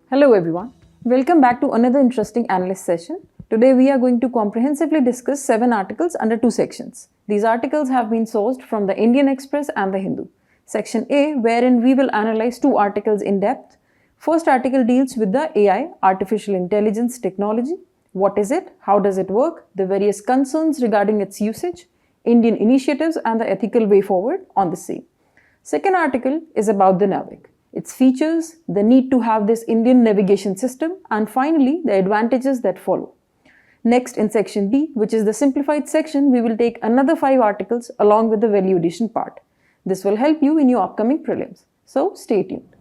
Hello everyone. Welcome back to another interesting analyst session. Today we are going to comprehensively discuss 7 articles under 2 sections. These articles have been sourced from the Indian Express and the Hindu. Section A, wherein we will analyze 2 articles in depth. First article deals with the AI, artificial intelligence technology. What is it? How does it work? The various concerns regarding its usage, Indian initiatives and the ethical way forward on the same. Second article is about the NavIC, its features, the need to have this Indian navigation system, and finally the advantages that follow. Next, in section B, which is the simplified section, we will take another 5 articles along with the value addition part. This will help you in your upcoming prelims. So stay tuned.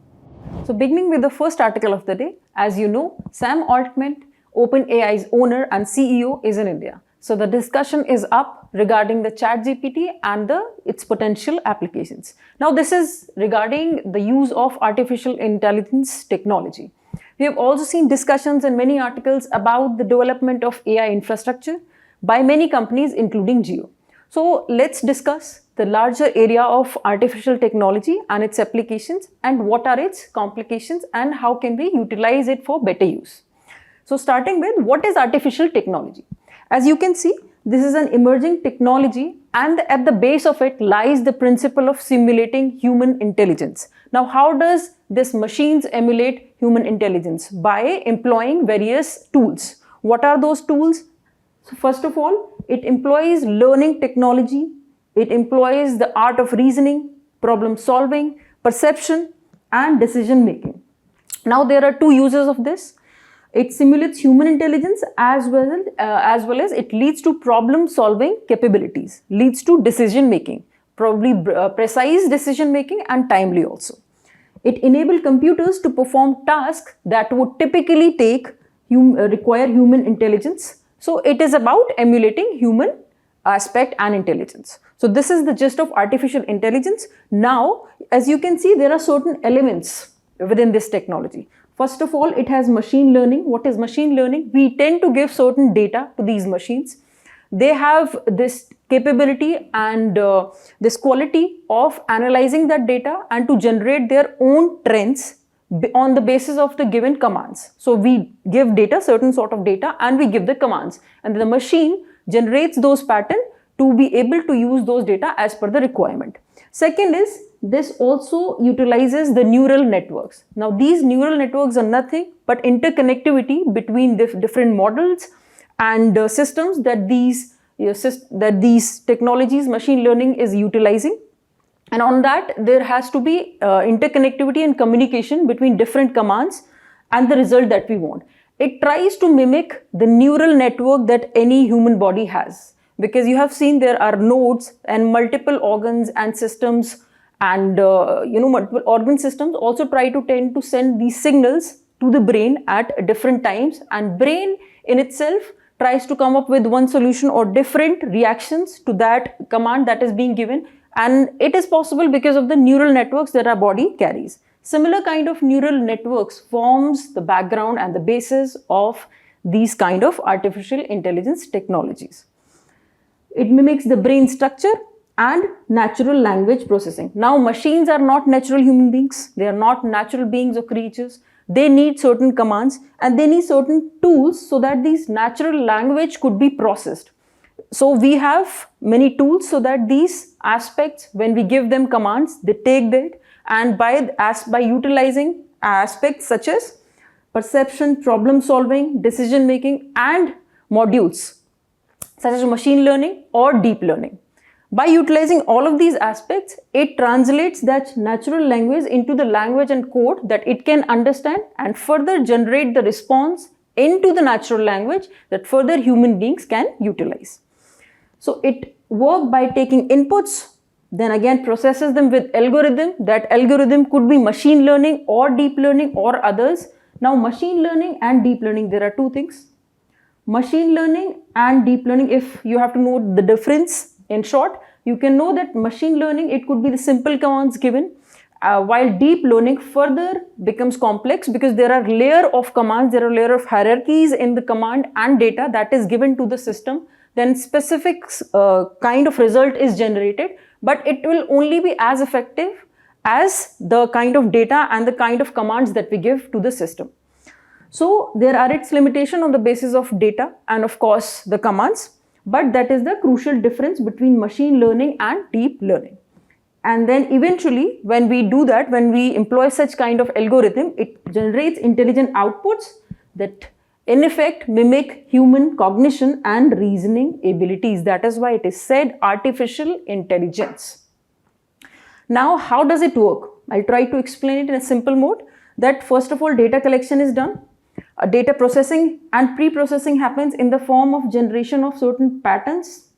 So beginning with the first article of the day, as you know, Sam Altman, OpenAI's owner and CEO, is in India. So the discussion is up regarding the ChatGPT and its potential applications. Now this is regarding the use of artificial intelligence technology. We have also seen discussions in many articles about the development of AI infrastructure by many companies including Jio. So let's discuss the larger area of artificial technology and its applications and what are its complications and how can we utilize it for better use. So starting with, what is artificial technology? As you can see, this is an emerging technology and at the base of it lies the principle of simulating human intelligence. Now, how does this machines emulate human intelligence? By employing various tools. What are those tools? So first of all, it employs learning technology, it employs the art of reasoning, problem solving, perception and decision making. Now, there are 2 uses of this. It simulates human intelligence as well as it leads to problem solving capabilities, leads to decision making, probably precise decision making and timely also. It enables computers to perform tasks that would typically require human intelligence. So it is about emulating human aspect and intelligence. So this is the gist of artificial intelligence. Now, as you can see, there are certain elements within this technology. First of all, it has machine learning. What is machine learning? We tend to give certain data to these machines. They have this capability and this quality of analyzing that data and to generate their own trends on the basis of the given commands. So we give data, certain sort of data, and we give the commands. And the machine generates those patterns to be able to use those data as per the requirement. Second is, this also utilizes the neural networks. Now, these neural networks are nothing but interconnectivity between the different models and systems that these technologies, machine learning is utilizing. And on that, there has to be interconnectivity and communication between different commands and the result that we want. It tries to mimic the neural network that any human body has. Because you have seen there are nodes and multiple organs and systems and multiple organ systems also tend to send these signals to the brain at different times, and brain in itself tries to come up with one solution or different reactions to that command that is being given, and it is possible because of the neural networks that our body carries. Similar kind of neural networks forms the background and the basis of these kind of artificial intelligence technologies. It mimics the brain structure and natural language processing. Now, machines are not natural human beings. They are not natural beings or creatures. They need certain commands and they need certain tools so that these natural language could be processed. So we have many tools so that these aspects, when we give them commands, they take that, and by utilizing aspects such as perception, problem solving, decision making and modules such as machine learning or deep learning. By utilizing all of these aspects, it translates that natural language into the language and code that it can understand and further generate the response into the natural language that further human beings can utilize. So it works by taking inputs, then again processes them with algorithm. That algorithm could be machine learning or deep learning or others. Now, machine learning and deep learning, there are 2 things. Machine learning and deep learning, if you have to know the difference in short, you can know that machine learning, it could be the simple commands given, while deep learning further becomes complex because there are layer of commands, there are layer of hierarchies in the command and data that is given to the system. Then specific kind of result is generated, but it will only be as effective as the kind of data and the kind of commands that we give to the system. So there are its limitation on the basis of data and of course the commands, but that is the crucial difference between machine learning and deep learning. And then eventually when we do that, when we employ such kind of algorithm, it generates intelligent outputs that in effect mimic human cognition and reasoning abilities. That is why it is said artificial intelligence. Now, how does it work? I'll try to explain it in a simple mode, that first of all data collection is done. Data processing and pre-processing happens in the form of generation of certain patterns.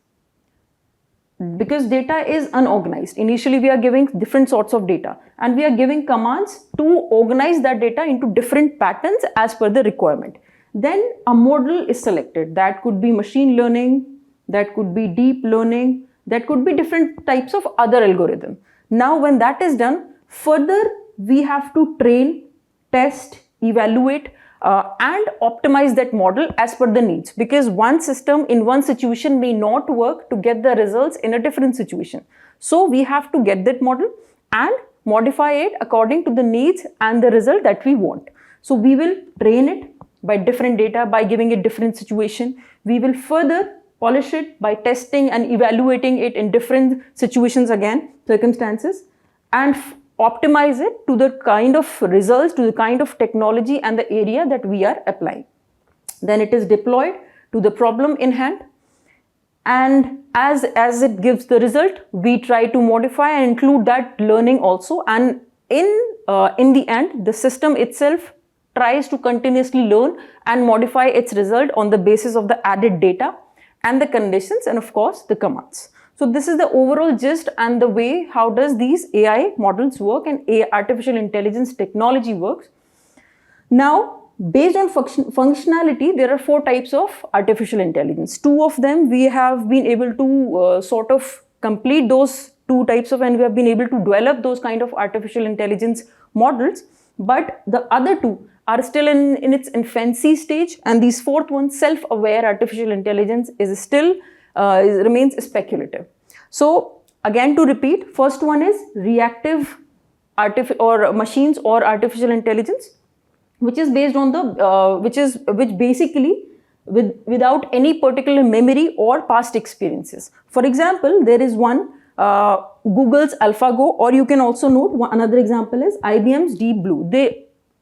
Because data is unorganized, initially we are giving different sorts of data and we are giving commands to organize that data into different patterns as per the requirement. Then a model is selected. That could be machine learning, that could be deep learning, that could be different types of other algorithm. Now when that is done, further we have to train, test, evaluate and optimize that model as per the needs, because one system in one situation may not work to get the results in a different situation. So we have to get that model and modify it according to the needs and the result that we want. So we will train it by different data, by giving it different situation. We will further polish it by testing and evaluating it in different situations again, circumstances, and optimize it to the kind of results, to the kind of technology and the area that we are applying. Then it is deployed to the problem in hand, and as it gives the result, we try to modify and include that learning also, and in the end the system itself tries to continuously learn and modify its result on the basis of the added data and the conditions and of course the commands. So this is the overall gist and the way how does these AI models work and artificial intelligence technology works. Now, based on functionality, there are 4 types of artificial intelligence. 2 of them we have been able to sort of complete those 2 types of, and we have been able to develop those kind of artificial intelligence models, but the other 2 are still in its infancy stage, and this 4th one, self-aware artificial intelligence, is still remains speculative. So again to repeat, first one is reactive machines or artificial intelligence, which is based on the which basically without any particular memory or past experiences. For example, there is one Google's AlphaGo, or you can also note another example is IBM's Deep Blue.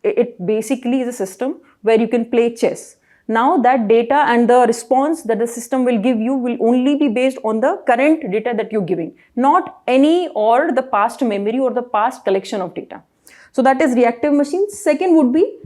It basically is a system where you can play chess. Now that data and the response that the system will give you will only be based on the current data that you're giving, not any or the past memory or the past collection of data. So that is reactive machines. Second would be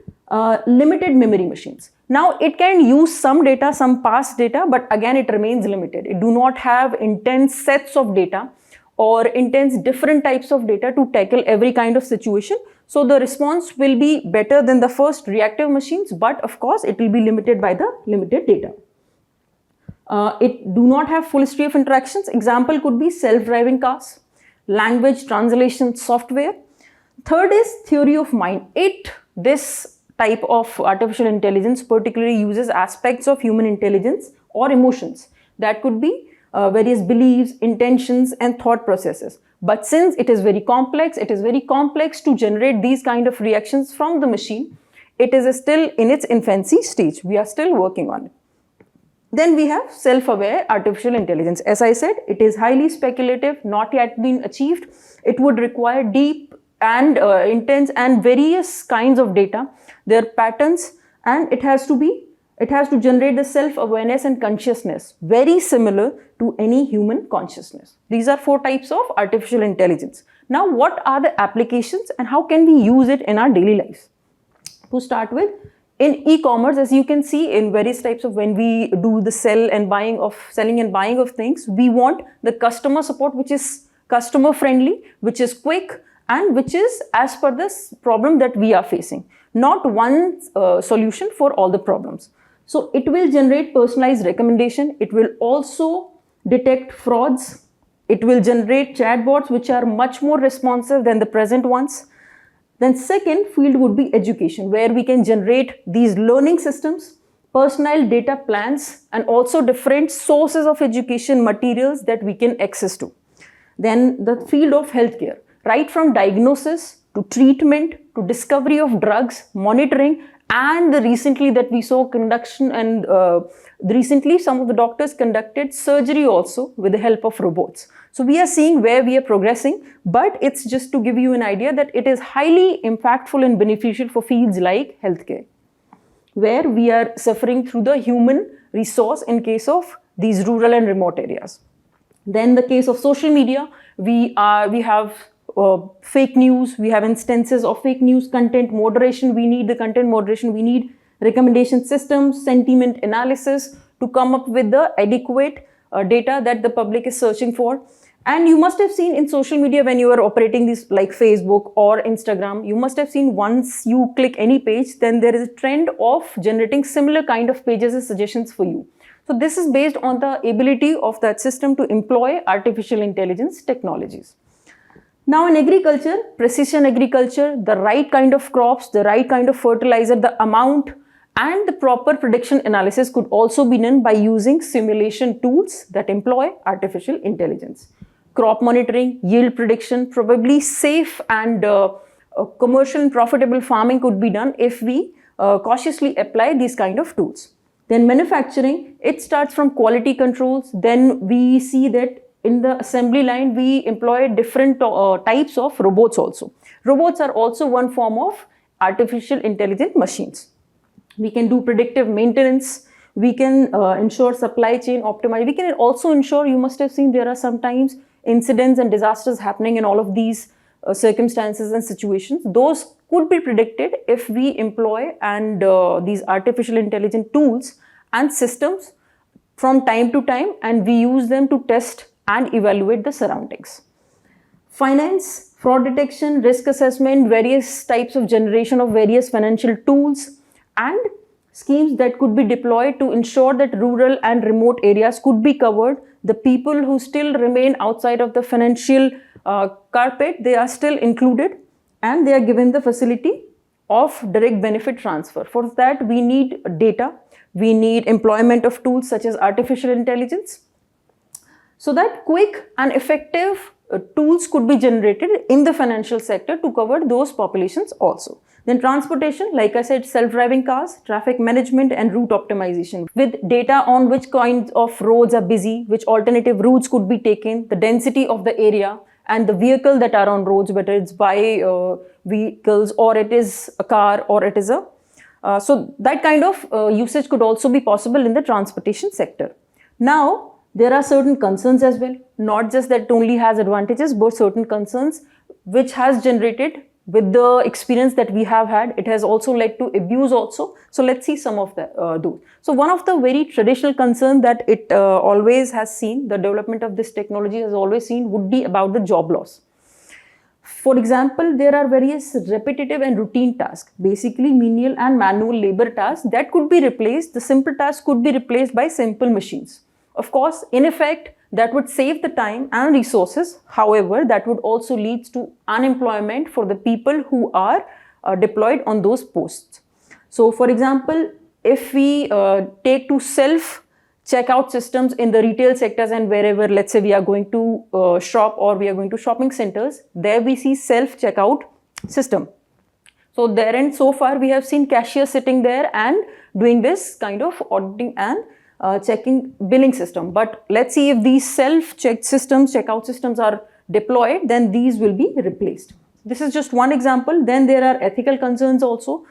limited memory machines. Now it can use some data, some past data, but again it remains limited. It do not have intense sets of data or intense different types of data to tackle every kind of situation. So the response will be better than the first reactive machines, but of course it will be limited by the limited data. It do not have full history of interactions. Example could be self-driving cars, language translation software. Third is theory of mind. This type of artificial intelligence particularly uses aspects of human intelligence or emotions. That could be various beliefs, intentions and thought processes. But since it is very complex to generate these kind of reactions from the machine, it is still in its infancy stage. We are still working on it. Then we have self-aware artificial intelligence. As I said, it is highly speculative, not yet been achieved. It would require deep and intense and various kinds of data, their patterns, and it has to generate the self-awareness and consciousness, very similar to any human consciousness. These are 4 types of artificial intelligence. Now, what are the applications and how can we use it in our daily lives? To start with, in e-commerce, as you can see in various types of, when we do the selling and buying of things, we want the customer support which is customer friendly, which is quick, and which is as per this problem that we are facing. Not one solution for all the problems. So it will generate personalized recommendation. It will also detect frauds. It will generate chatbots which are much more responsive than the present ones. Then second field would be education, where we can generate these learning systems, personalized data plans, and also different sources of education materials that we can access to. Then the field of healthcare, right from diagnosis to treatment to discovery of drugs, monitoring, And recently that we saw conduction, and recently some of the doctors conducted surgery also with the help of robots. So we are seeing where we are progressing, but it's just to give you an idea that it is highly impactful and beneficial for fields like healthcare, where we are suffering through the human resource in case of these rural and remote areas. Then the case of social media, we have fake news, we have instances of fake news, content moderation, we need the content moderation, we need recommendation systems, sentiment analysis to come up with the adequate data that the public is searching for. And you must have seen in social media, when you are operating this like Facebook or Instagram, you must have seen once you click any page, then there is a trend of generating similar kind of pages as suggestions for you. So this is based on the ability of that system to employ artificial intelligence technologies. Now in agriculture, precision agriculture, the right kind of crops, the right kind of fertilizer, the amount and the proper prediction analysis could also be done by using simulation tools that employ artificial intelligence. Crop monitoring, yield prediction, probably safe and commercial and profitable farming could be done if we cautiously apply these kind of tools. Then manufacturing, it starts from quality controls. Then we see that in the assembly line, we employ different types of robots also. Robots are also one form of artificial intelligent machines. We can do predictive maintenance. We can ensure supply chain optimization. We can also ensure, you must have seen there are sometimes incidents and disasters happening in all of these circumstances and situations. Those could be predicted if we employ and these artificial intelligent tools and systems from time to time, and we use them to test and evaluate the surroundings. Finance, fraud detection, risk assessment, various types of generation of various financial tools and schemes that could be deployed to ensure that rural and remote areas could be covered. The people who still remain outside of the financial carpet, they are still included and they are given the facility of direct benefit transfer. For that, we need data, we need employment of tools such as artificial intelligence, so that quick and effective tools could be generated in the financial sector to cover those populations also. Then transportation, like I said, self-driving cars, traffic management and route optimization with data on which kinds of roads are busy, which alternative routes could be taken, the density of the area and the vehicle that are on roads, whether it's by vehicles or it is a car or it is a so that kind of usage could also be possible in the transportation sector. Now, there are certain concerns as well, not just that it only has advantages, but certain concerns which has generated with the experience that we have had. It has also led to abuse also. So let's see some of those. So one of the very traditional concerns that it always has seen, the development of this technology has always seen, would be about the job loss. For example, there are various repetitive and routine tasks, basically menial and manual labor tasks that could be replaced. The simple tasks could be replaced by simple machines. Of course, in effect, that would save the time and resources. However, that would also lead to unemployment for the people who are deployed on those posts. So, for example, if we take to self-checkout systems in the retail sectors and wherever, let's say we are going to shop or we are going to shopping centers, there we see self-checkout system. So, there and so far we have seen cashiers sitting there and doing this kind of auditing and checking billing system. But let's see if these self-check systems, checkout systems are deployed, then these will be replaced. This is just one example. Then there are ethical concerns also.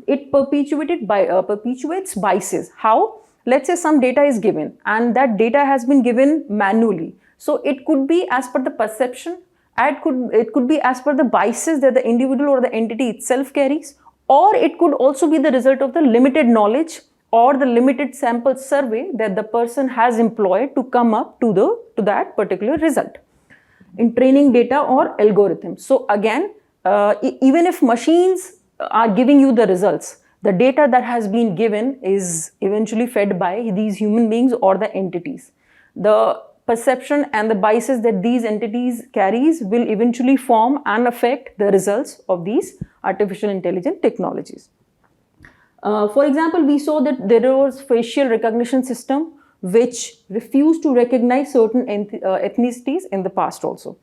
It perpetuates biases. How? Let's say some data is given and that data has been given manually. So it could be as per the perception, and it could be as per the biases that the individual or the entity itself carries, or it could also be the result of the limited knowledge or the limited sample survey that the person has employed to come up to that particular result in training data or algorithms. So again, even if machines are giving you the results, the data that has been given is eventually fed by these human beings or the entities. The perception and the biases that these entities carries will eventually form and affect the results of these artificial intelligence technologies. For example, we saw that there was facial recognition system which refused to recognize certain ethnicities in the past also.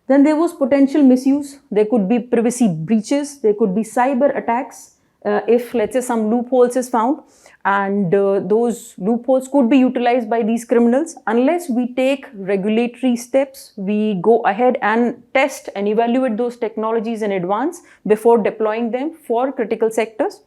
Then there was potential misuse. There could be privacy breaches. There could be cyber attacks. if let's say some loopholes is found, and those loopholes could be utilized by these criminals. Unless we take regulatory steps, we go ahead and test and evaluate those technologies in advance before deploying them for critical sectors.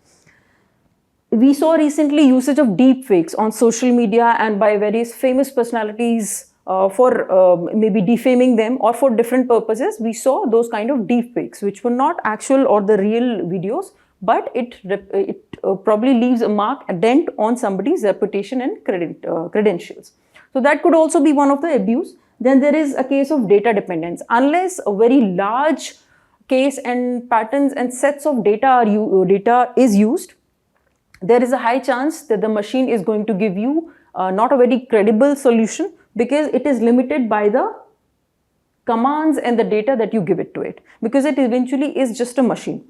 We saw recently usage of deepfakes on social media and by various famous personalities for maybe defaming them or for different purposes. We saw those kind of deepfakes, which were not actual or the real videos, but it probably leaves a mark, a dent on somebody's reputation and credentials. So that could also be one of the abuse. Then there is a case of data dependence. Unless a very large case and patterns and sets of data is used, there is a high chance that the machine is going to give you not a very credible solution, because it is limited by the commands and the data that you give it to it, because it eventually is just a machine.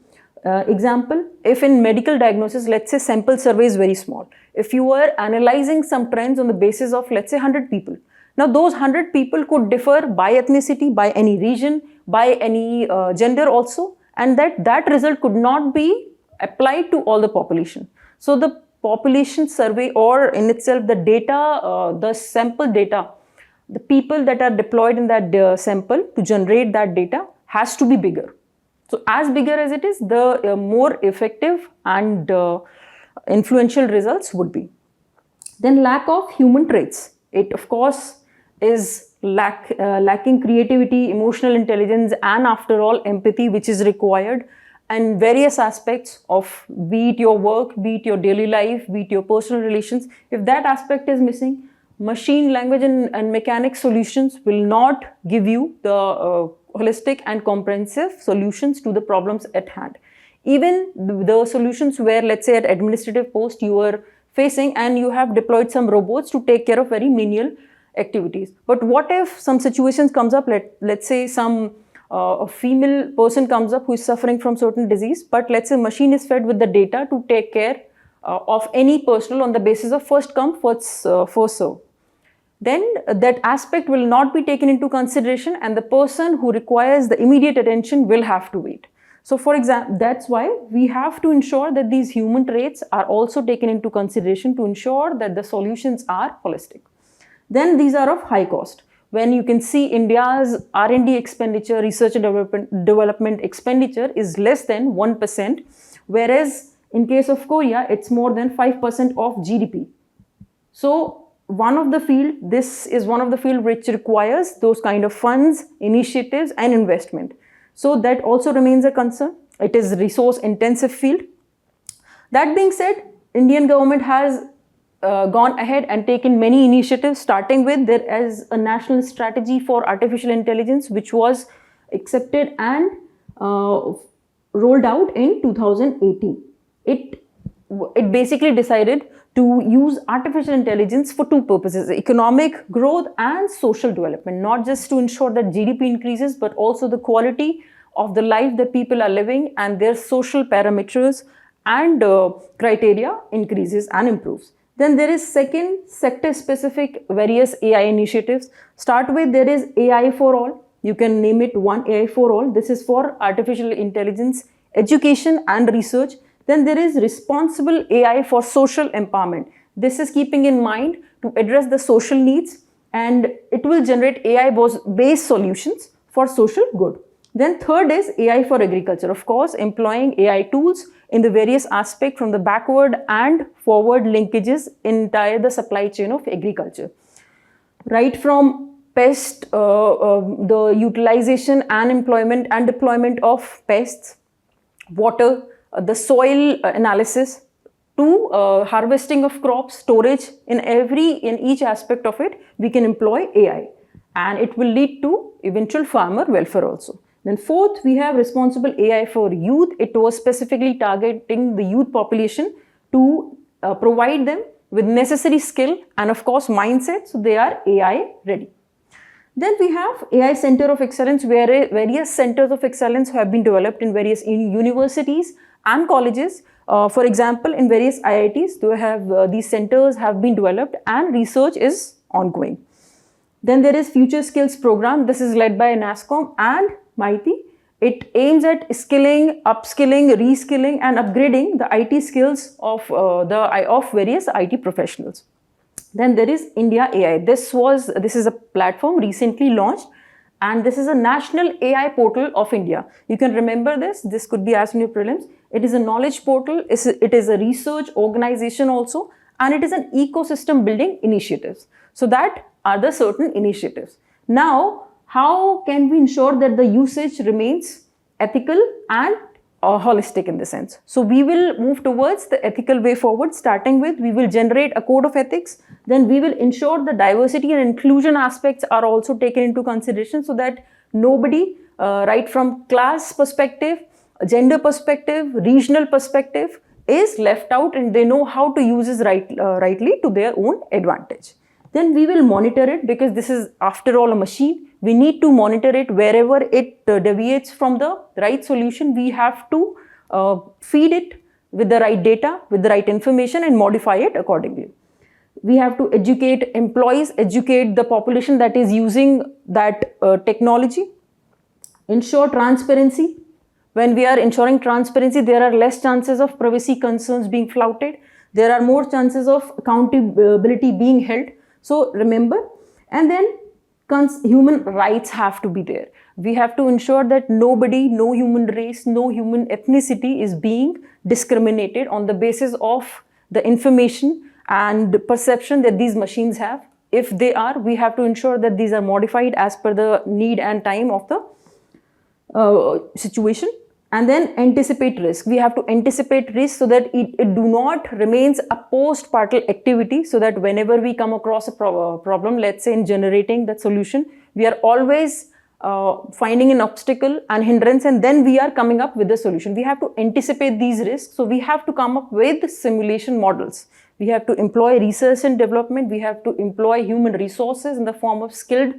Example, if in medical diagnosis, let's say sample survey is very small. If you were analyzing some trends on the basis of, let's say, 100 people. Now those 100 people could differ by ethnicity, by any region, by any gender also, and that result could not be applied to all the population. So the population survey, or in itself the data, the sample data, the people that are deployed in that sample to generate that data has to be bigger. So as bigger as it is, the more effective and influential results would be. Then lack of human traits. It of course is lacking creativity, emotional intelligence, and after all empathy, which is required. And various aspects of, be it your work, be it your daily life, be it your personal relations, if that aspect is missing, machine language and mechanics solutions will not give you the holistic and comprehensive solutions to the problems at hand. Even the solutions where, let's say, at administrative post you are facing and you have deployed some robots to take care of very menial activities. But what if some situations comes up, let's say a female person comes up who is suffering from certain disease, but let's say machine is fed with the data to take care of any personal on the basis of first come, first serve. Then that aspect will not be taken into consideration, and the person who requires the immediate attention will have to wait. So for example, that's why we have to ensure that these human traits are also taken into consideration to ensure that the solutions are holistic. Then these are of high cost. When you can see India's R&D expenditure, research and development expenditure is less than 1%, whereas in case of Korea, it's more than 5% of GDP. So this is one of the field which requires those kind of funds, initiatives and investment. So that also remains a concern. It is resource intensive field. That being said, Indian government has gone ahead and taken many initiatives, starting with there is a national strategy for artificial intelligence which was accepted and rolled out in 2018. It basically decided to use artificial intelligence for two purposes: economic growth and social development, not just to ensure that GDP increases, but also the quality of the life that people are living and their social parameters and criteria increases and improves. Then there is second sector specific various AI initiatives. Start with, there is AI for all. You can name it one, AI for all. This is for artificial intelligence, education and research. Then there is responsible AI for social empowerment. This is keeping in mind to address the social needs, and it will generate AI-based solutions for social good. Then third is AI for agriculture. Of course, employing AI tools in the various aspects from the backward and forward linkages in the supply chain of agriculture. Right from pest, the utilization and employment and deployment of pests, water, the soil analysis, to harvesting of crops, storage, in each aspect of it, we can employ AI, and it will lead to eventual farmer welfare also. Then fourth, we have responsible AI for youth. It was specifically targeting the youth population to provide them with necessary skill and of course mindset, so they are AI ready. Then we have AI Center of Excellence, where various centers of excellence have been developed in various universities and colleges. For example, in various IITs, these centers have been developed and research is ongoing. Then there is Future Skills Program. This is led by NASSCOM and MIT. It aims at skilling, upskilling, reskilling and upgrading the IT skills of various IT professionals. Then there is India AI. This is a platform recently launched, and this is a national AI portal of India. You can remember this. This could be asked in your prelims. It is a knowledge portal. It is a research organization also, and it is an ecosystem building initiatives. So that are the certain initiatives. Now, how can we ensure that the usage remains ethical and holistic in the sense? So we will move towards the ethical way forward, starting with we will generate a code of ethics. Then we will ensure the diversity and inclusion aspects are also taken into consideration, so that nobody, right from class perspective, gender perspective, regional perspective, is left out, and they know how to use this rightly to their own advantage. Then we will monitor it, because this is after all a machine. We need to monitor it wherever it deviates from the right solution. We have to feed it with the right data, with the right information, and modify it accordingly. We have to educate employees, educate the population that is using that technology. Ensure transparency. When we are ensuring transparency, there are less chances of privacy concerns being flouted. There are more chances of accountability being held. So remember, and then human rights have to be there. We have to ensure that nobody, no human race, no human ethnicity is being discriminated on the basis of the information and perception that these machines have. If they are, we have to ensure that these are modified as per the need and time of the situation. And then anticipate risk. We have to anticipate risk so that it do not remains a post-partal activity, so that whenever we come across a problem, let's say in generating that solution, we are always finding an obstacle and hindrance, and then we are coming up with a solution. We have to anticipate these risks. So we have to come up with simulation models. We have to employ research and development. We have to employ human resources in the form of skilled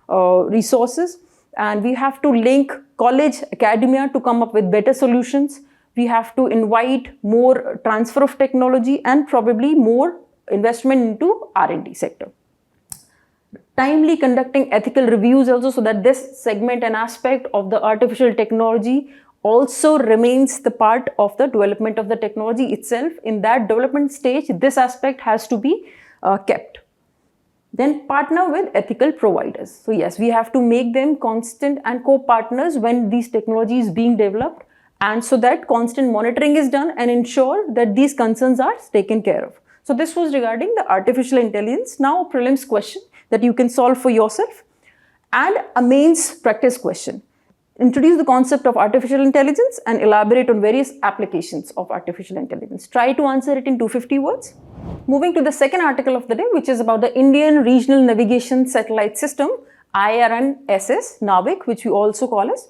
resources. And we have to link college, academia to come up with better solutions. We have to invite more transfer of technology and probably more investment into R&D sector. Timely conducting ethical reviews also, so that this segment and aspect of the artificial technology also remains the part of the development of the technology itself. In that development stage, this aspect has to be kept. Then partner with ethical providers. So yes, we have to make them constant and co-partners when these technology is being developed, and so that constant monitoring is done and ensure that these concerns are taken care of. So this was regarding the artificial intelligence. Now a prelims question that you can solve for yourself, and a mains practice question. Introduce the concept of artificial intelligence and elaborate on various applications of artificial intelligence. Try to answer it in 250 words. Moving to the second article of the day, which is about the Indian Regional Navigation Satellite System, IRNSS NavIC, which we also call as.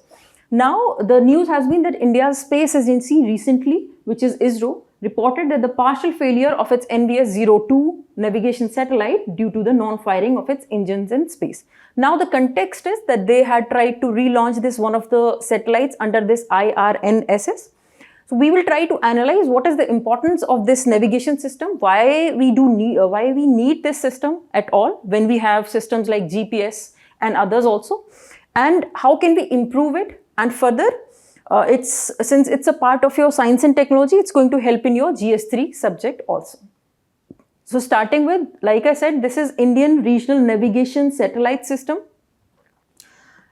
Now, the news has been that India's space agency recently, which is ISRO, reported that the partial failure of its NVS-02 navigation satellite due to the non-firing of its engines in space. Now, the context is that they had tried to relaunch this one of the satellites under this IRNSS. So we will try to analyze what is the importance of this navigation system, why we need this system at all when we have systems like GPS and others also, and how can we improve it. And further, since it's a part of your science and technology, it's going to help in your GS3 subject also. So starting with, like I said, this is Indian Regional Navigation Satellite System.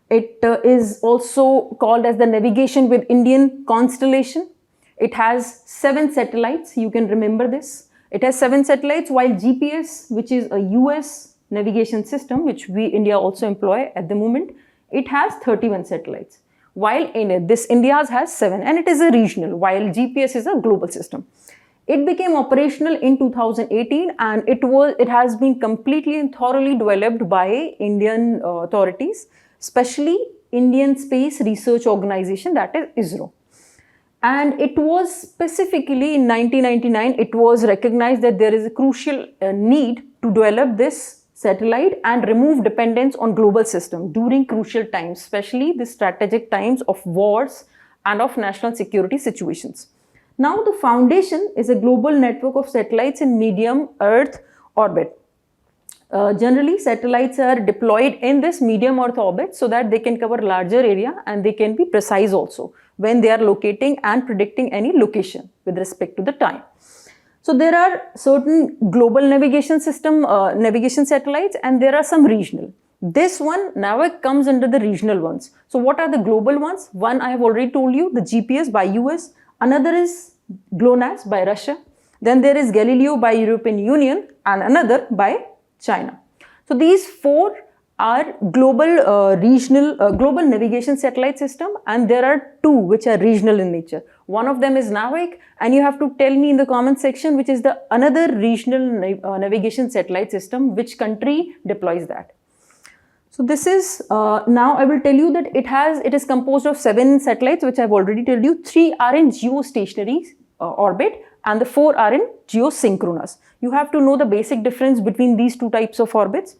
It is also called as the Navigation with Indian Constellation. It has 7 satellites, you can remember this. It has 7 satellites, while GPS, which is a US navigation system, which India also employ at the moment, it has 31 satellites. While this India's has 7, and it is a regional, while GPS is a global system. It became operational in 2018, and it has been completely and thoroughly developed by Indian authorities, especially Indian Space Research Organization, that is ISRO. And it was specifically in 1999, it was recognized that there is a crucial need to develop this satellite and remove dependence on global system during crucial times, especially the strategic times of wars and of national security situations. Now, the foundation is a global network of satellites in medium Earth orbit. Generally, satellites are deployed in this medium Earth orbit so that they can cover larger area and they can be precise also when they are locating and predicting any location with respect to the time. So there are certain global navigation system, navigation satellites, and there are some regional. This one, NavIC, comes under the regional ones. So what are the global ones? One I have already told you, the GPS by US. Another is GLONASS by Russia. Then there is Galileo by European Union and another by China. So these four are global global navigation satellite system, and there are two which are regional in nature. One of them is NavIC, and you have to tell me in the comment section which is the another regional navigation satellite system, which country deploys that. So this is, now I will tell you that it is composed of 7 satellites, which I have already told you. 3 are in geostationary orbit and the 4 are in geosynchronous. You have to know the basic difference between these two types of orbits.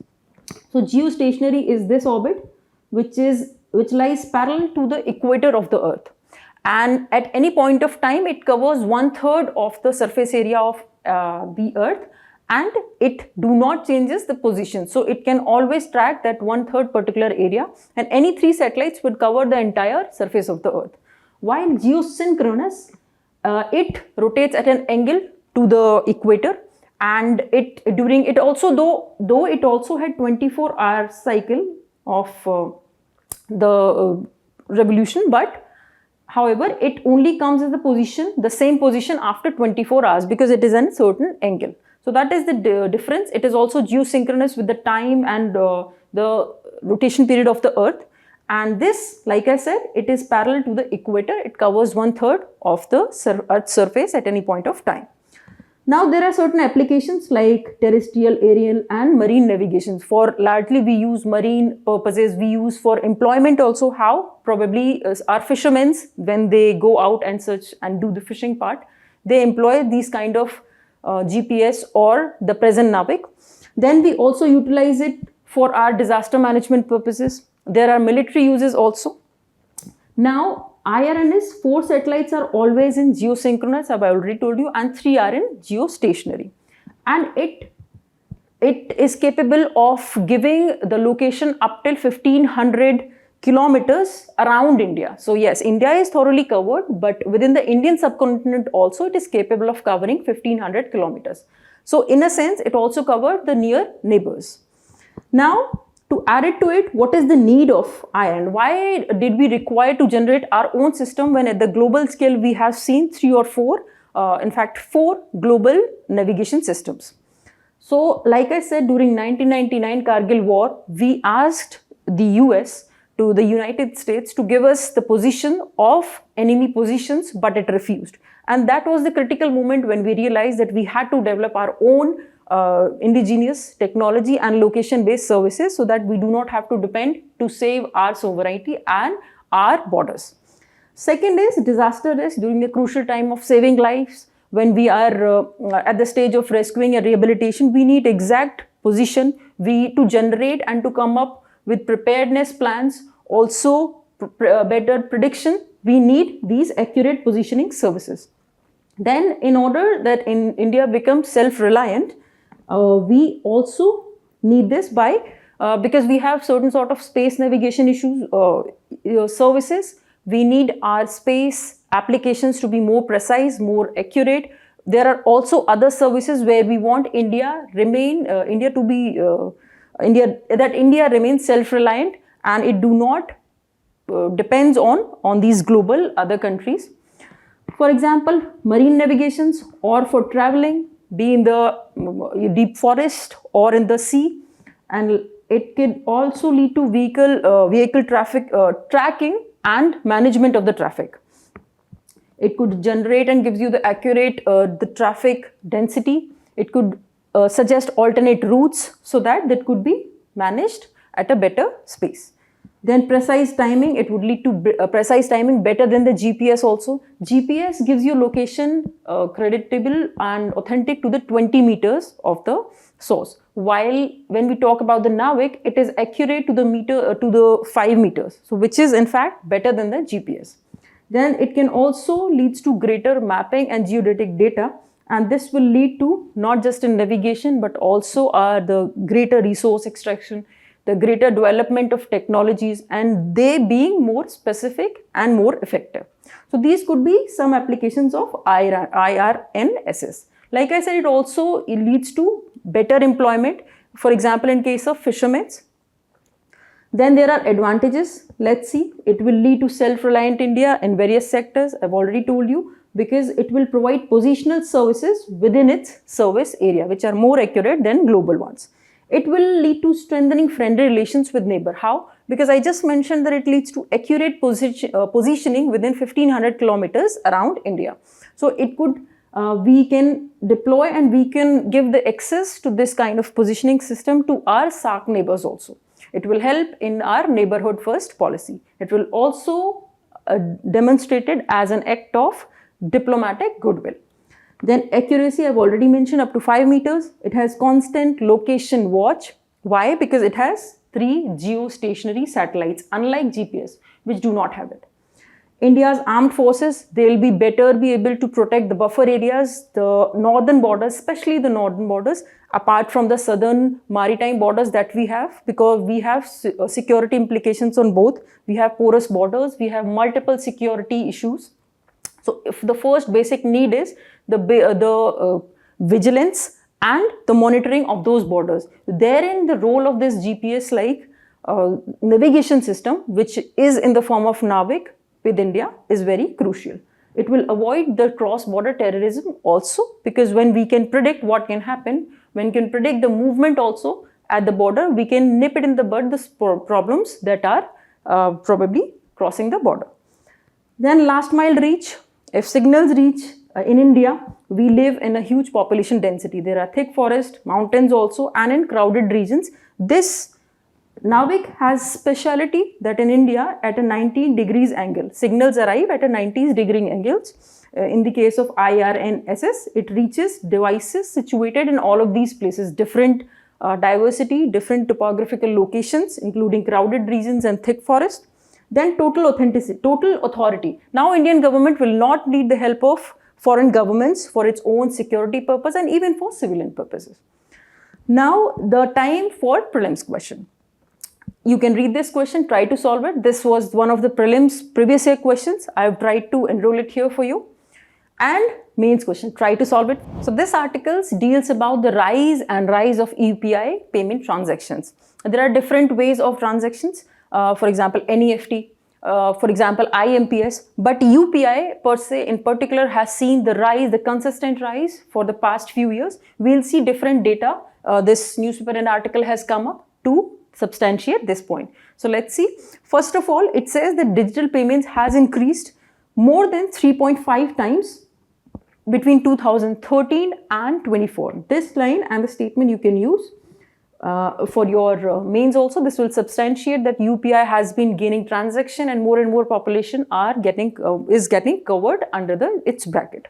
So geostationary is this orbit which lies parallel to the equator of the Earth, and at any point of time it covers 1/3 of the surface area of the Earth, and it do not changes the position. So it can always track that 1/3 particular area, and any 3 satellites would cover the entire surface of the Earth. While geosynchronous, it rotates at an angle to the equator, and it also had 24-hour cycle of the revolution, but however it only comes as the same position after 24 hours because it is at a certain angle. So that is the difference. It is also geosynchronous with the time and the rotation period of the Earth. And this, like I said, it is parallel to the equator. It covers 1/3 of the Earth's surface at any point of time. Now there are certain applications like terrestrial, aerial and marine navigations. For largely we use marine purposes, we use for employment also. How? Probably our fishermen, when they go out and search and do the fishing part, they employ these kind of GPS or the present NavIC. Then we also utilize it for our disaster management purposes. There are military uses also. Now IRNSS 4 satellites are always in geosynchronous, I've already told you, and 3 are in geostationary. And it is capable of giving the location up till 1500 kilometers around India. So yes, India is thoroughly covered, but within the Indian subcontinent also it is capable of covering 1500 kilometers. So in a sense, it also covered the near neighbors. Now, to add it to it, what is the need of IRN? Why did we require to generate our own system when at the global scale we have seen 3 or 4, in fact 4 global navigation systems? So like I said, during 1999 Kargil war, we asked the US to the United States to give us the position of enemy positions, but it refused. And that was the critical moment when we realized that we had to develop our own indigenous technology and location-based services so that we do not have to depend to save our sovereignty and our borders. Second is disaster risk during the crucial time of saving lives. When we are at the stage of rescuing and rehabilitation, we need exact position to generate and to come up with preparedness plans. Also, better prediction, we need these accurate positioning services. Then, in order that India becomes self-reliant, we also need this because we have certain sort of space navigation services. We need our space applications to be more precise, more accurate. There are also other services where we want India remains self-reliant and it do not depends on these global other countries. For example, marine navigations or for traveling, be in the deep forest or in the sea, and it can also lead to vehicle traffic tracking and management of the traffic. It could generate and gives you the accurate the traffic density. It could suggest alternate routes so that could be managed at a better space. Then precise timing, it would lead to precise timing better than the GPS also. GPS gives you location creditable and authentic to the 20 meters of the source. While when we talk about the NavIC, it is accurate to the 5 meters. So which is in fact better than the GPS. Then it can also leads to greater mapping and geodetic data, and this will lead to not just in navigation but also the greater resource extraction, the greater development of technologies, and they being more specific and more effective. So these could be some applications of IRNSS. Like I said, it leads to better employment, for example in case of fishermen. Then there are advantages. Let's see, it will lead to self-reliant India in various sectors, I've already told you, because it will provide positional services within its service area which are more accurate than global ones. It will lead to strengthening friendly relations with neighbor. How? Because I just mentioned that it leads to accurate positioning within 1500 kilometers around India. So it could, we can deploy and we can give the access to this kind of positioning system to our SAARC neighbors also. It will help in our neighborhood first policy. It will also demonstrated as an act of diplomatic goodwill. Then accuracy, I've already mentioned, up to 5 meters. It has constant location watch. Why? Because it has 3 geostationary satellites, unlike GPS, which do not have it. India's armed forces, they will be able to protect the buffer areas, the northern borders, especially the northern borders, apart from the southern maritime borders that we have, because we have security implications on both. We have porous borders, we have multiple security issues. So if the first basic need is the vigilance and the monitoring of those borders. Therein the role of this GPS like navigation system, which is in the form of NavIC with India, is very crucial. It will avoid the cross-border terrorism also, because when we can predict what can happen, when we can predict the movement also at the border, we can nip it in the bud the problems that are probably crossing the border. Then last mile reach. If signals reach in India, we live in a huge population density. There are thick forests, mountains also, and in crowded regions. This NavIC has speciality that in India at a 90 degrees angle, signals arrive at a 90 degree angles. In the case of IRNSS, it reaches devices situated in all of these places, different diversity, different topographical locations, including crowded regions and thick forest. Then total authenticity, total authority. Now Indian government will not need the help of foreign governments for its own security purpose and even for civilian purposes. Now the time for prelims question. You can read this question, try to solve it. This was one of the prelims previous year questions. I have tried to enroll it here for you. And mains question, try to solve it. So this article deals about the rise of UPI payment transactions. There are different ways of transactions. For example, NEFT, for example, IMPS, but UPI per se in particular has seen the rise, the consistent rise for the past few years. We'll see different data. This newspaper and article has come up to substantiate this point. So let's see. First of all, it says that digital payments has increased more than 3.5 times between 2013 and 24. This line and the statement you can use for your mains also. This will substantiate that UPI has been gaining transaction and more population are getting covered under its bracket.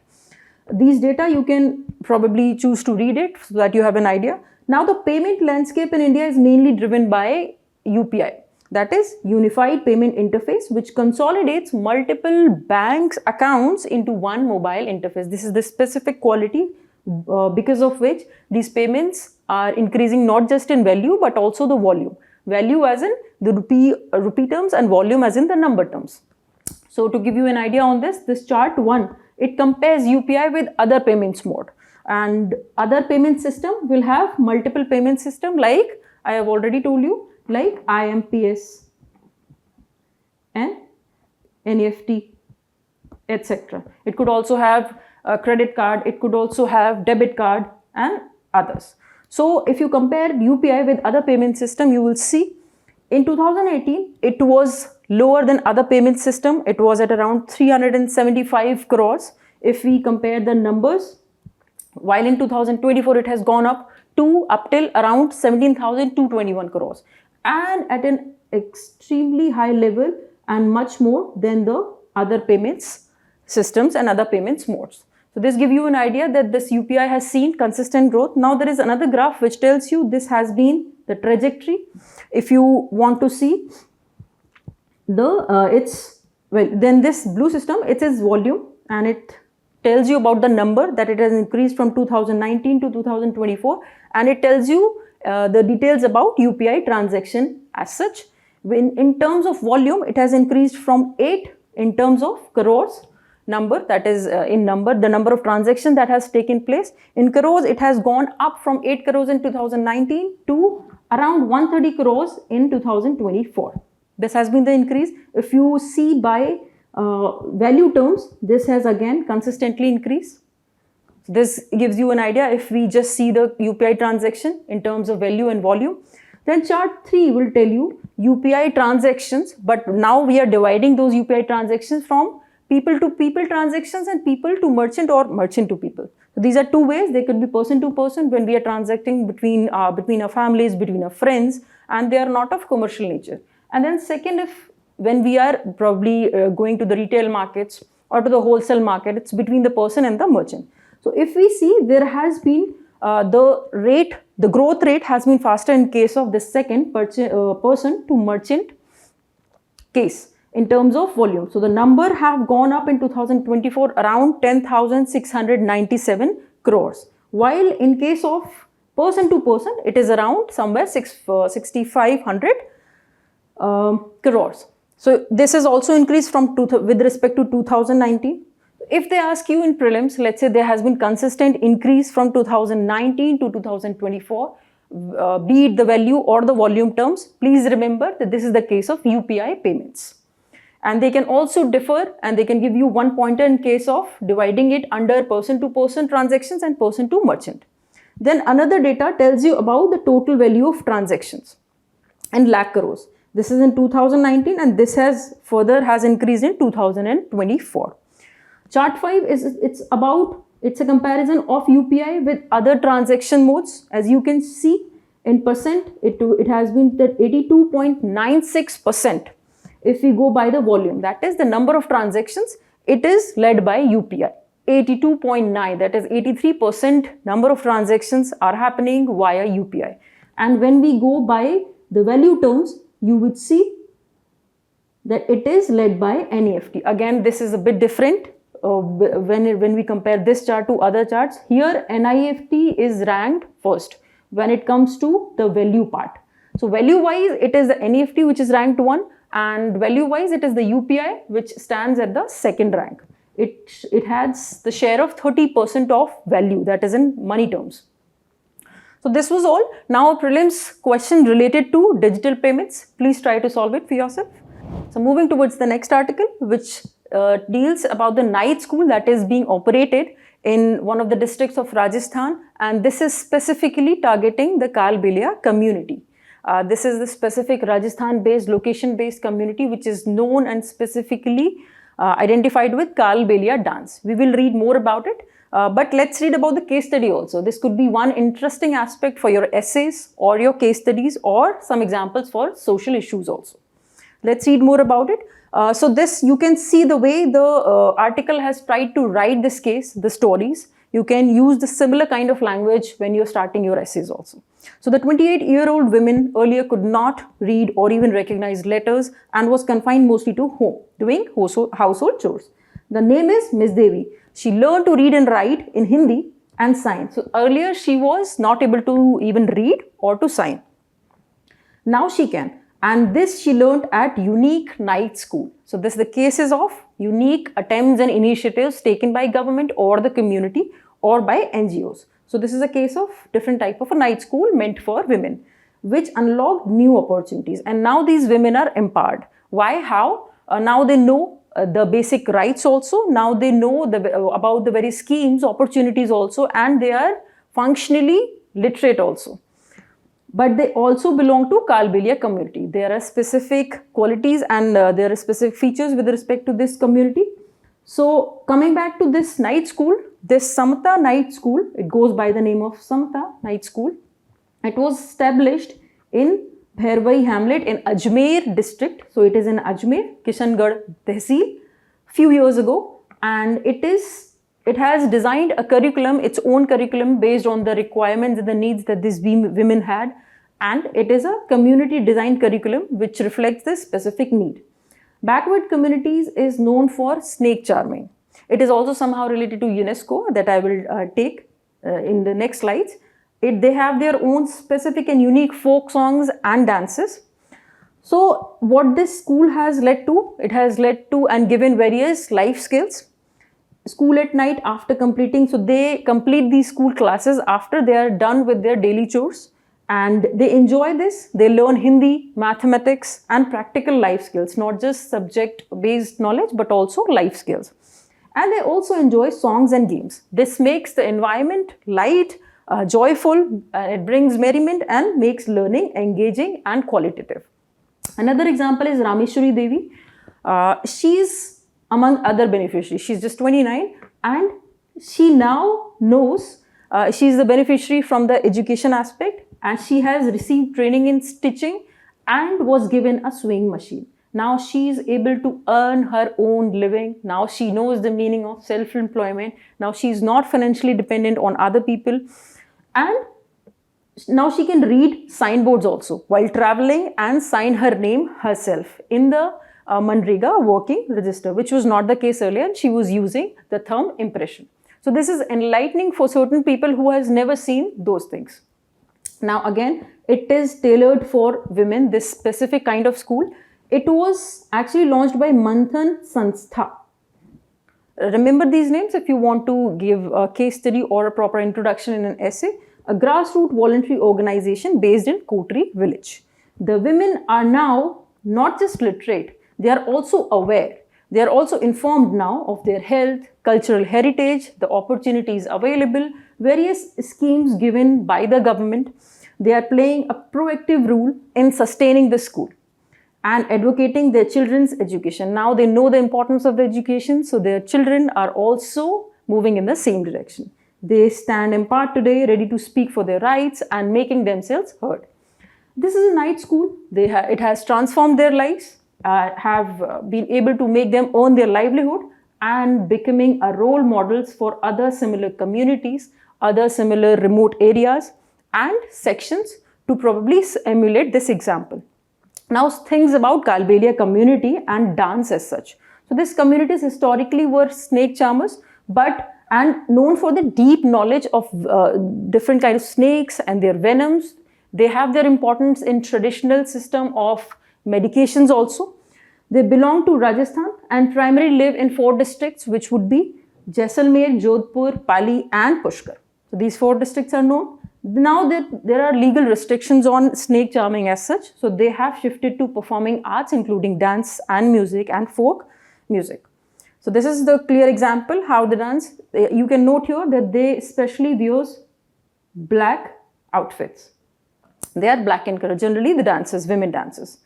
These data you can probably choose to read it so that you have an idea. Now the payment landscape in India is mainly driven by UPI, that is Unified Payment Interface, which consolidates multiple banks accounts into one mobile interface. This is the specific quality because of which these payments are increasing not just in value but also the volume. Value as in the rupee terms and volume as in the number terms. So to give you an idea on this chart 1, it compares UPI with other payments mode. And other payment system will have multiple payment system like I have already told you, like IMPS and NEFT, etc. It could also have a credit card, it could also have debit card and others. So if you compare UPI with other payment system, you will see in 2018 it was lower than other payment system. It was at around 375 crores if we compare the numbers, while in 2024 it has gone up till around 17,221 crores and at an extremely high level and much more than the other payments systems and other payments modes. So this gives you an idea that this UPI has seen consistent growth. Now there is another graph which tells you this has been the trajectory. If you want to see then this blue system, it is volume and it tells you about the number that it has increased from 2019 to 2024, and it tells you the details about UPI transaction as such. In terms of volume, it has increased from 8 in terms of crores number, that is in number, the number of transactions that has taken place. In crores, it has gone up from 8 crores in 2019 to around 130 crores in 2024. This has been the increase. If you see by value terms, this has again consistently increased. This gives you an idea if we just see the UPI transaction in terms of value and volume. Then chart 3 will tell you UPI transactions, but now we are dividing those UPI transactions from people to people transactions and people to merchant or merchant to people. So these are two ways. They could be person to person when we are transacting between our families, between our friends, and they are not of commercial nature. And then second, if when we are probably going to the retail markets or to the wholesale market, it's between the person and the merchant. So if we see, there has been the growth rate has been faster in case of the second person to merchant case in terms of volume. So the number have gone up in 2024 around 10,697 crores, while in case of person to person, it is around somewhere 6,500 crores. So this is also increased from with respect to 2019. If they ask you in prelims, let's say there has been consistent increase from 2019 to 2024, be it the value or the volume terms, please remember that this is the case of UPI payments. And they can also differ, and they can give you one pointer in case of dividing it under person to person transactions and person to merchant. Then another data tells you about the total value of transactions in lakh crores. This is in 2019, and this has increased in 2024. Chart 5 it's a comparison of UPI with other transaction modes. As you can see in percent, it has been that 82.96%. If we go by the volume, that is the number of transactions, it is led by UPI. 82.9, that is 83% number of transactions are happening via UPI. And when we go by the value terms, you would see that it is led by NEFT. Again, this is a bit different when we compare this chart to other charts. Here, NEFT is ranked first when it comes to the value part. So value-wise, it is the NEFT which is ranked 1, and value-wise, it is the UPI which stands at the second rank. It has the share of 30% of value, that is in money terms. So this was all. Now a prelims question related to digital payments. Please try to solve it for yourself. So moving towards the next article, which deals about the night school that is being operated in one of the districts of Rajasthan, and this is specifically targeting the Kalbelia community. This is the specific Rajasthan-based, location-based community which is known and specifically identified with Kalbelia Dance. We will read more about it, but let's read about the case study also. This could be one interesting aspect for your essays or your case studies, or some examples for social issues also. Let's read more about it. So this, you can see the way the article has tried to write this case, the stories. You can use the similar kind of language when you're starting your essays also. So the 28-year-old woman earlier could not read or even recognize letters and was confined mostly to home, doing household chores. The name is Miss Devi. She learned to read and write in Hindi and sign. So earlier she was not able to even read or to sign. Now she can. And this she learned at Unique Night School. So this is the cases of unique attempts and initiatives taken by government or the community or by NGOs. So this is a case of different type of a night school meant for women, which unlocked new opportunities. And now these women are empowered. Why? How? Now they know the basic rights also. Now they know about the very schemes, opportunities also, and they are functionally literate also. But they also belong to Kalbelia community. There are specific qualities and there are specific features with respect to this community. So coming back to this night school, this Samata Night School, it goes by the name of Samata Night School. It was established in Bhairwai hamlet in Ajmer district. So it is in Ajmer, Kishangarh Tehsil, few years ago, and it has designed a curriculum, its own curriculum based on the requirements and the needs that these women had, and it is a community designed curriculum which reflects this specific need. Backward communities is known for snake charming. It is also somehow related to UNESCO that I will take in the next slides. They have their own specific and unique folk songs and dances. So what this school has led to, it has led to and given various life skills. School at night after completing, so they complete these school classes after they are done with their daily chores, and they enjoy this. They learn Hindi, mathematics and practical life skills, not just subject based knowledge but also life skills. And they also enjoy songs and games. This makes the environment light, joyful, it brings merriment and makes learning engaging and qualitative. Another example is Rameshwari Devi. She's among other beneficiaries. She's just 29 and she now knows, she's the beneficiary from the education aspect, and she has received training in stitching and was given a sewing machine. Now she is able to earn her own living. Now she knows the meaning of self-employment. Now she is not financially dependent on other people. And now she can read signboards also while traveling and sign her name herself in the Manrega working register, which was not the case earlier, and she was using the thumb impression. So this is enlightening for certain people who has never seen those things. Now again, it is tailored for women, this specific kind of school. It was actually launched by Manthan Sanstha. Remember these names if you want to give a case study or a proper introduction in an essay. A grassroots voluntary organization based in Kotri village. The women are now not just literate, they are also aware. They are also informed now of their health, cultural heritage, the opportunities available, various schemes given by the government. They are playing a proactive role in sustaining the school and advocating their children's education. Now they know the importance of the education, so their children are also moving in the same direction. They stand apart today, ready to speak for their rights and making themselves heard. This is a night school. It has transformed their lives, have been able to make them earn their livelihood and becoming a role models for other similar communities, other similar remote areas and sections to probably emulate this example. Now things about Kalbelia community and dance as such. So these communities historically were snake charmers and known for the deep knowledge of different kinds of snakes and their venoms. They have their importance in traditional system of medications also. They belong to Rajasthan and primarily live in 4 districts, which would be Jaisalmer, Jodhpur, Pali and Pushkar. So these 4 districts are known. Now there are legal restrictions on snake charming as such. So they have shifted to performing arts including dance and music and folk music. So this is the clear example how they dance. You can note here that they especially wear black outfits. They are black in color, generally the dancers, women dancers.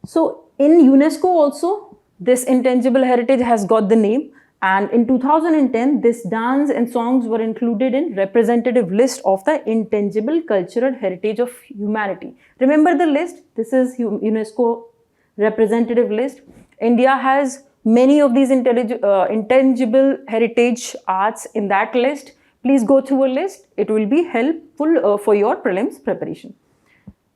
So in UNESCO also, this intangible heritage has got the name, and in 2010, this dance and songs were included in representative list of the intangible cultural heritage of humanity. Remember the list? This is UNESCO representative list. India has many of these intangible heritage arts in that list. Please go through a list. It will be helpful for your prelims preparation.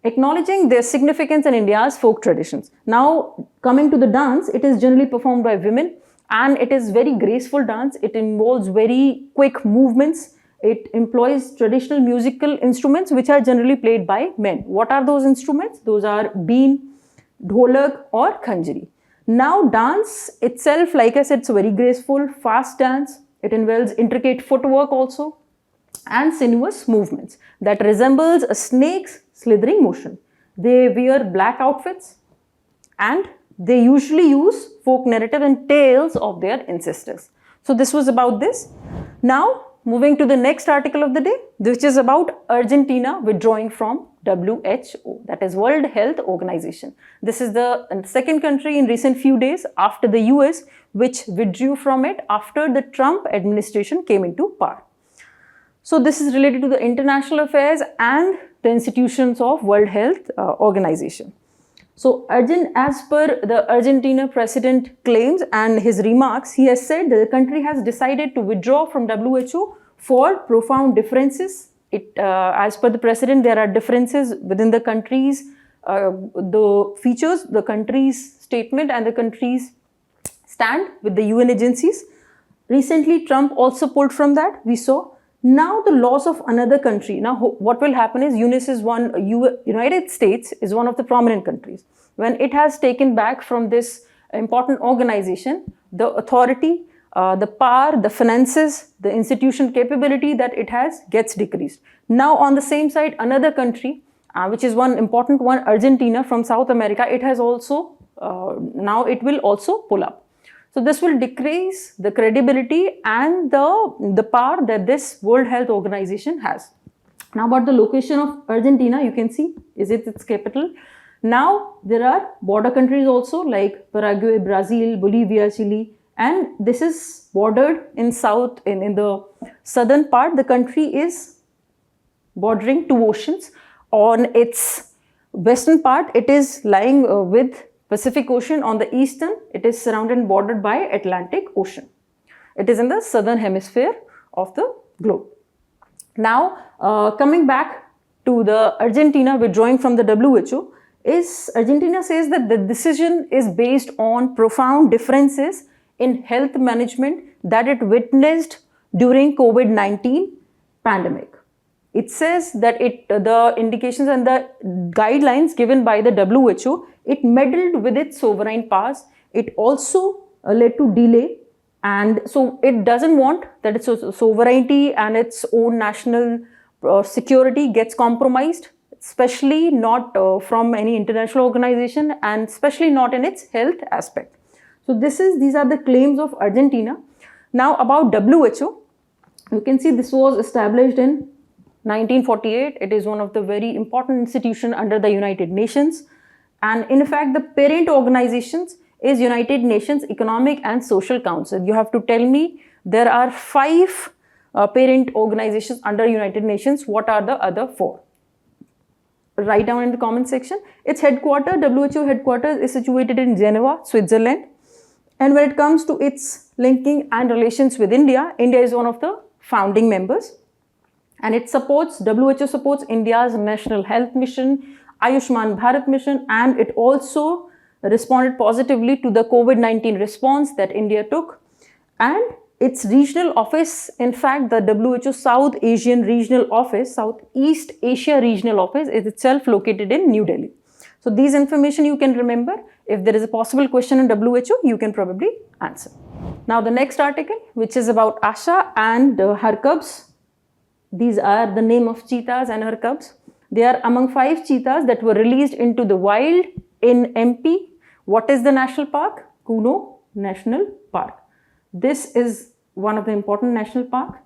Acknowledging their significance in India's folk traditions. Now, coming to the dance, it is generally performed by women and it is very graceful dance. It involves very quick movements. It employs traditional musical instruments which are generally played by men. What are those instruments? Those are been, dholak or khanjri. Now dance itself, like I said, it's a very graceful, fast dance. It involves intricate footwork also and sinuous movements that resembles a snake's slithering motion. They wear black outfits and they usually use folk narrative and tales of their ancestors. So this was about this. Now moving to the next article of the day, which is about Argentina withdrawing from WHO, that is World Health Organization. This is the second country in recent few days after the US which withdrew from it after the Trump administration came into power. So this is related to the international affairs and the institutions of World Health Organization. So as per the Argentina president claims and his remarks, he has said that the country has decided to withdraw from WHO for profound differences. As per the president, there are differences within the countries, the features, the country's statement and the country's stand with the UN agencies. Recently, Trump also pulled from that, we saw. Now the loss of another country. Now what will happen is United States is one of the prominent countries. When it has taken back from this important organization, the authority, the power, the finances, the institution capability that it has gets decreased. Now on the same side, another country, which is one important one, Argentina from South America, it has also, now it will also pull up. So this will decrease the credibility and the power that this World Health Organization has. Now about the location of Argentina, you can see, is it its capital? Now there are border countries also like Paraguay, Brazil, Bolivia, Chile, and this is bordered in in the southern part. The country is bordering two oceans. On its western part, it is lying with Pacific Ocean. On the eastern, it is surrounded and bordered by Atlantic Ocean. It is in the southern hemisphere of the globe. Now, coming back to the Argentina withdrawing from the WHO, Argentina says that the decision is based on profound differences in health management that it witnessed during COVID-19 pandemic. It says that the indications and the guidelines given by the WHO, it meddled with its sovereign powers. It also led to delay, and so it doesn't want that its sovereignty and its own national security gets compromised, especially not from any international organization and especially not in its health aspect. So these are the claims of Argentina. Now about WHO, you can see this was established in 1948. It is one of the very important institutions under the United Nations, and in fact the parent organizations is United Nations Economic and Social Council. You have to tell me there are 5 parent organizations under United Nations. What are the other 4? Write down in the comment section. Its headquarters, WHO headquarters, is situated in Geneva, Switzerland, and when it comes to its linking and relations with India, India is one of the founding members. And WHO supports India's National Health Mission, Ayushman Bharat Mission, and it also responded positively to the COVID-19 response that India took. And its regional office, in fact, the WHO South Asian Regional Office, Southeast Asia Regional Office is itself located in New Delhi. So these information you can remember. If there is a possible question in WHO, you can probably answer. Now the next article, which is about Asha and her cubs. These are the name of cheetahs and her cubs. They are among 5 cheetahs that were released into the wild in MP. What is the national park? Kuno National Park. This is one of the important national parks.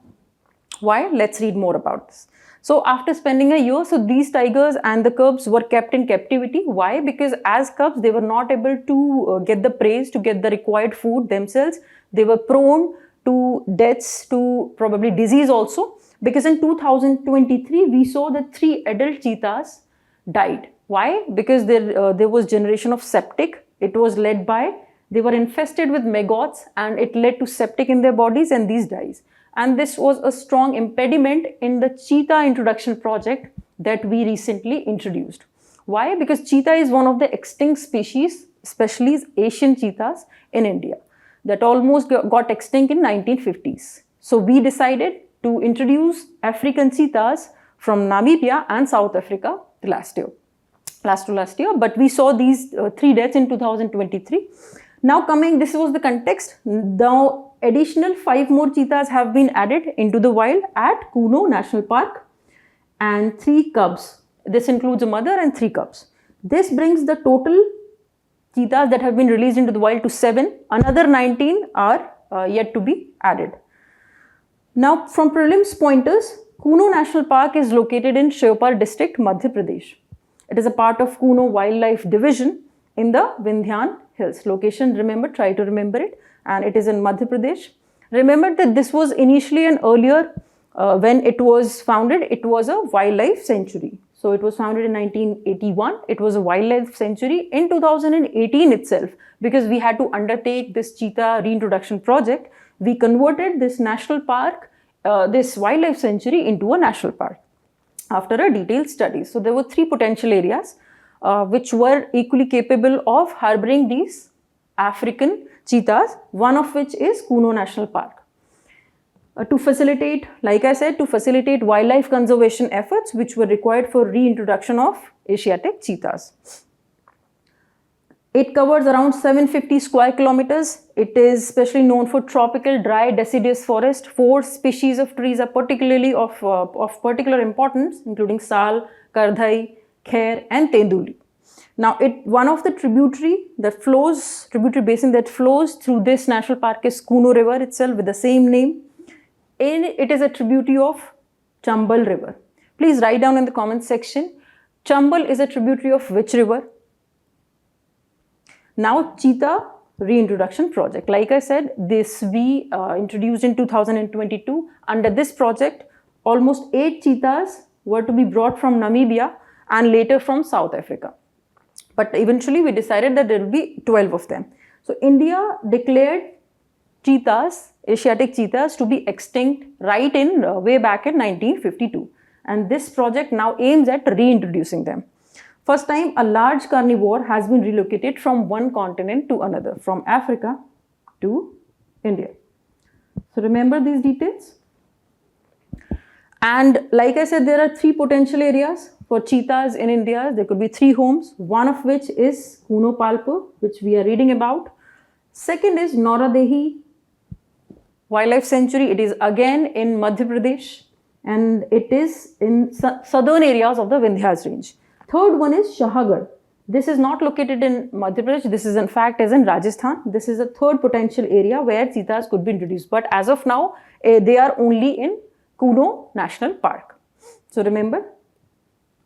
Why? Let's read more about this. So after spending a year, so these tigers and the cubs were kept in captivity. Why? Because as cubs, they were not able to get the praise, to get the required food themselves. They were prone to deaths, to probably disease also. Because in 2023, we saw that 3 adult cheetahs died. Why? Because there was generation of septic. It was led by, they were infested with maggots and it led to septic in their bodies and these dies. And this was a strong impediment in the cheetah introduction project that we recently introduced. Why? Because cheetah is one of the extinct species, especially Asian cheetahs in India, that almost got extinct in 1950s. So we decided to introduce African cheetahs from Namibia and South Africa last year. But we saw these 3 deaths in 2023. Now this was the context. Now additional 5 more cheetahs have been added into the wild at Kuno National Park and 3 cubs. This includes a mother and 3 cubs. This brings the total cheetahs that have been released into the wild to 7. Another 19 are yet to be added. Now from prelims pointers, Kuno National Park is located in Shiopar district, Madhya Pradesh. It is a part of Kuno Wildlife Division in the Vindhyan Hills. Location, remember, try to remember it, and it is in Madhya Pradesh. Remember that this was initially an earlier, when it was founded, it was a wildlife sanctuary. So it was founded in 1981. It was a wildlife sanctuary in 2018 itself, because we had to undertake this cheetah reintroduction project. We converted this national park, this wildlife sanctuary into a national park after a detailed study. So there were 3 potential areas which were equally capable of harboring these African cheetahs, one of which is Kuno National Park. to facilitate, like I said, to facilitate wildlife conservation efforts which were required for reintroduction of Asiatic cheetahs. It covers around 750 square kilometers. It is especially known for tropical dry deciduous forest. 4 species of trees are particularly of particular importance, including sal, kardhai, khair and tenduli. Now, one of the tributary basin that flows through this national park is Kuno river itself with the same name. It is a tributary of Chambal river. Please write down in the comment section, Chambal is a tributary of which river? Now, cheetah reintroduction project. Like I said, this we introduced in 2022. Under this project, almost 8 cheetahs were to be brought from Namibia and later from South Africa. But eventually we decided that there will be 12 of them. So India declared cheetahs, Asiatic cheetahs, to be extinct right in way back in 1952. And this project now aims at reintroducing them. First time a large carnivore has been relocated from one continent to another, from Africa to India. So remember these details. And like I said, there are 3 potential areas for cheetahs in India. There could be 3 homes, one of which is Kuno Palpur, which we are reading about. Second is Nauradehi Wildlife Sanctuary. It is again in Madhya Pradesh and it is in southern areas of the Vindhyas range. Third one is Shahagarh. This is not located in Madhya Pradesh. This is in fact in Rajasthan. This is a third potential area where cheetahs could be introduced. But as of now, they are only in Kuno National Park. So remember,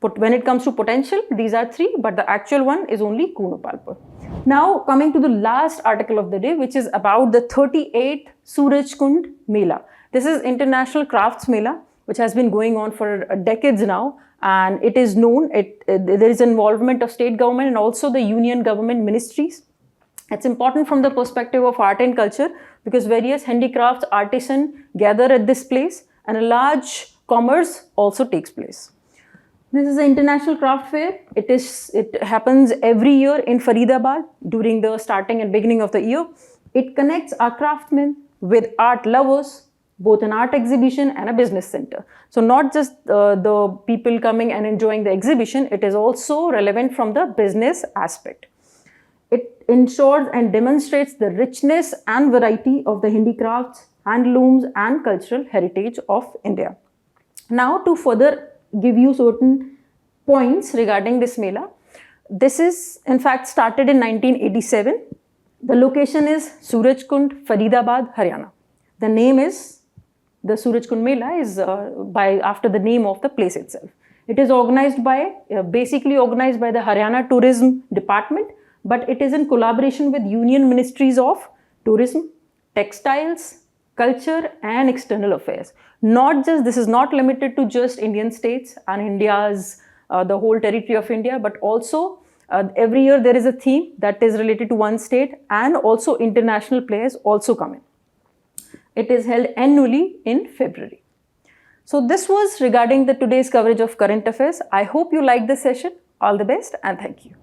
when it comes to potential, these are 3, but the actual one is only Kuno Palpur. Now coming to the last article of the day, which is about the 38th Surajkund Mela. This is International Crafts Mela, which has been going on for decades now. And it is known, there is involvement of state government and also the union government ministries. It's important from the perspective of art and culture because various handicrafts artisans gather at this place and a large commerce also takes place. This is an international craft fair. It happens every year in Faridabad during the starting and beginning of the year. It connects our craftsmen with art lovers, both an art exhibition and a business center. So not just the people coming and enjoying the exhibition, it is also relevant from the business aspect. It ensures and demonstrates the richness and variety of the handicrafts, handlooms and cultural heritage of India. Now to further give you certain points regarding this Mela. This is in fact started in 1987. The location is Surajkund, Faridabad, Haryana. The name is the Surajkund Mela is after the name of the place itself. It is organized by, basically organized by the Haryana Tourism Department, but it is in collaboration with Union Ministries of Tourism, Textiles, Culture and External Affairs. This is not limited to just Indian states and India's, the whole territory of India, but also every year there is a theme that is related to one state and also international players also come in. It is held annually in February. So this was regarding the today's coverage of current affairs. I hope you liked this session. All the best and thank you.